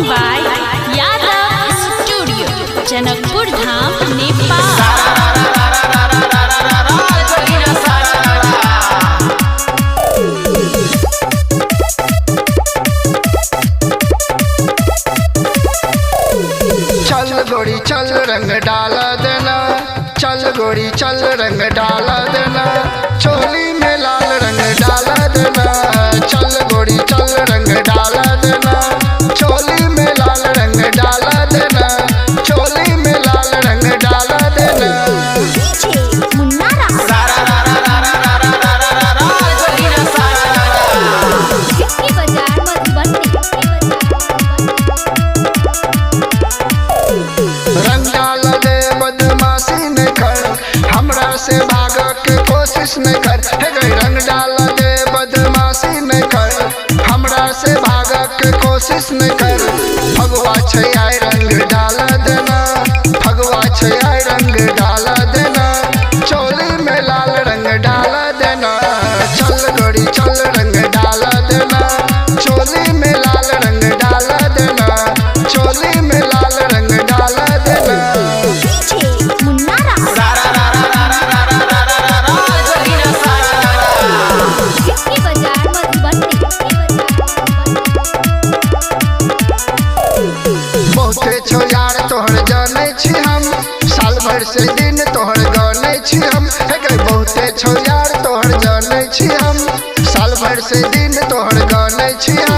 by Yadav Studio, Janakpur Dham, Nepal. चल गोरी चल रंग डाला देना, चल गोरी चल रंग डाला देना, चोली में लाल रंग डाला देना। चल गोरी चल रंग डाला देना, चोली में लाल रंग डाला देना, चोली में लाल रंग डाला देना। रंग डाला दे बदमाशी न कर, हमरा से भाग के कोशिश न कर। हे गई रंग डाला दे बदमाशी न कर, हमरा से भाग के कोशिश न कर। भगवा छै आय रंग डाला देना, भगवा छै आय रंग डाला देना, चोली में लाल रंग डाला देना। चल गोरी चल रंग डाला देना, चोली में लाल रंग डाला देना, चोली में लाल रंग डाला देना। बहुते छो यार तोहर जाने छी हम, साल भर से दिन तोहर गाने छी हम। हे गई बहुते छो यार तोहर जाने छी हम, साल भर से दिन तोहर गाने छी हम।